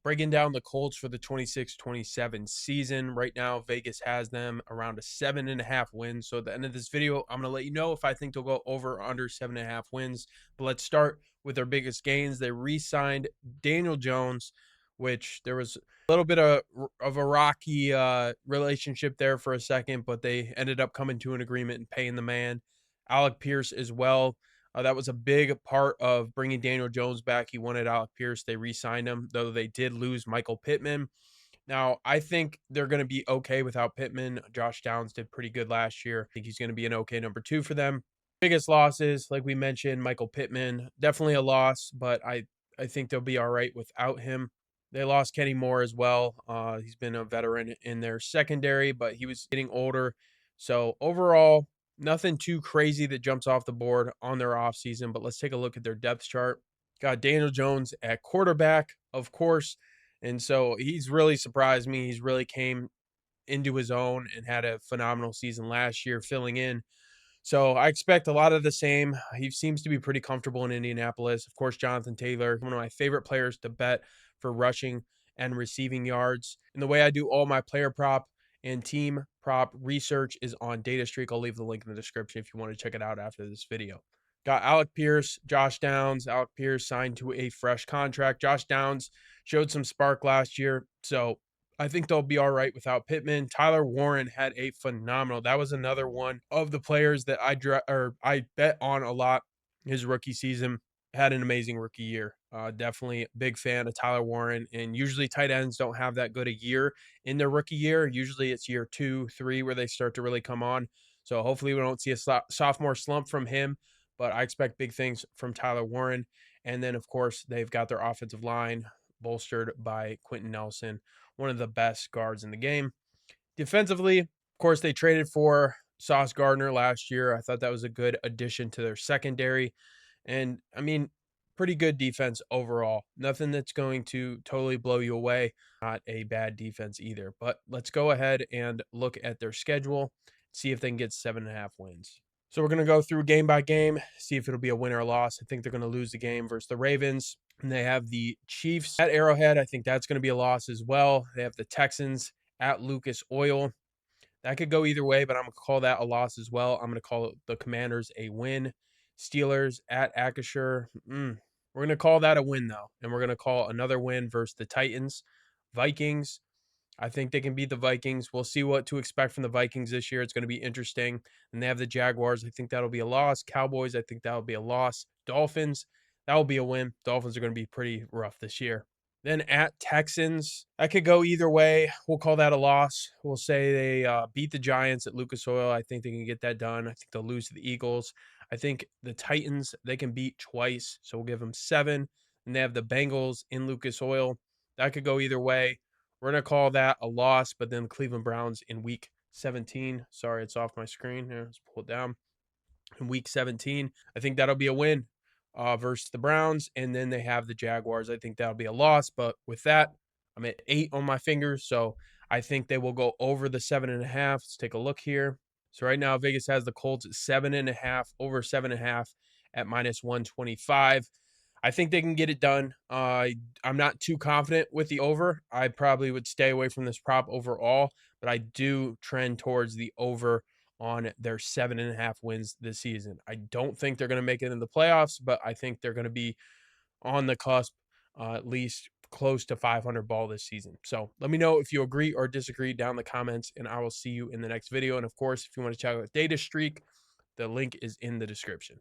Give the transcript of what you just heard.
Breaking down the Colts for the 26-27 season. Right now, Vegas has them around a 7.5 wins. So at the end of this video, I'm going to let you know if I think they'll go over or under 7.5 wins. But let's start with their biggest gains. They re-signed Daniel Jones, which there was a little bit of a rocky relationship there for a second, but they ended up coming to an agreement and paying the man. Alec Pierce as well. That was a big part of bringing Daniel Jones back. He wanted Alec Pierce. They re-signed him, though they did lose Michael Pittman. Now, I think they're going to be okay without Pittman. Josh Downs did pretty good last year. I think he's going to be an okay number 2 for them. Biggest losses, like we mentioned, Michael Pittman, definitely a loss, but I think they'll be all right without him. They lost Kenny Moore as well. He's been a veteran in their secondary, but he was getting older. So overall, nothing too crazy that jumps off the board on their offseason, but let's take a look at their depth chart. Got Daniel Jones at quarterback, of course. And so he's really surprised me. He's really came into his own and had a phenomenal season last year filling in. So I expect a lot of the same. He seems to be pretty comfortable in Indianapolis. Of course, Jonathan Taylor, one of my favorite players to bet for rushing and receiving yards. And the way I do all my player prop and team prop research is on DataStreak. I'll leave the link in the description if you want to check it out after this video. Got Alec Pierce, Josh Downs. Alec Pierce signed to a fresh contract. Josh Downs showed some spark last year, so I think they'll be all right without Pittman. Tyler Warren had a phenomenal. That was another one of the players that I bet on a lot. His rookie season had an amazing rookie year. Definitely a big fan of Tyler Warren. And usually tight ends don't have that good a year in their rookie year. Usually it's year 2, 3 where they start to really come on. So hopefully we don't see a sophomore slump from him. But I expect big things from Tyler Warren. And then, of course, they've got their offensive line bolstered by Quenton Nelson, one of the best guards in the game. Defensively, of course, they traded for Sauce Gardner last year. I thought that was a good addition to their secondary. And, I mean, pretty good defense overall. Nothing that's going to totally blow you away. Not a bad defense either. But let's go ahead and look at their schedule, see if they can get 7.5 wins. So we're going to go through game by game, see if it'll be a win or a loss. I think they're going to lose the game versus the Ravens. And they have the Chiefs at Arrowhead. I think that's going to be a loss as well. They have the Texans at Lucas Oil. That could go either way, but I'm going to call that a loss as well. I'm going to call the Commanders a win. Steelers at Acrisure. We're going to call that a win, though. And we're going to call another win versus the Titans. Vikings. I think they can beat the Vikings. We'll see what to expect from the Vikings this year. It's going to be interesting. And they have the Jaguars. I think that'll be a loss. Cowboys, I think that'll be a loss. Dolphins, that will be a win. Dolphins are going to be pretty rough this year. Then at Texans, that could go either way. We'll call that a loss. We'll say they beat the Giants at Lucas Oil. I think they can get that done. I think they'll lose to the Eagles. I think the Titans, they can beat twice. So we'll give them 7. And they have the Bengals in Lucas Oil. That could go either way. We're going to call that a loss, but then Cleveland Browns in week 17. Sorry, it's off my screen. Here, let's pull it down. In week 17, I think that'll be a win versus the Browns. And then they have the Jaguars. I think that'll be a loss. But with that, I'm at 8 on my fingers. So I think they will go over the 7.5. Let's take a look here. So right now, Vegas has the Colts at 7.5, over 7.5 at -125. I think they can get it done. I'm not too confident with the over. I probably would stay away from this prop overall, but I do trend towards the over on their 7.5 wins this season. I don't think they're going to make it in the playoffs, but I think they're going to be on the cusp, at least close to 500 ball this season. So let me know if you agree or disagree down in the comments, and I will see you in the next video. And of course, if you want to check out Data Streak, the link is in the description.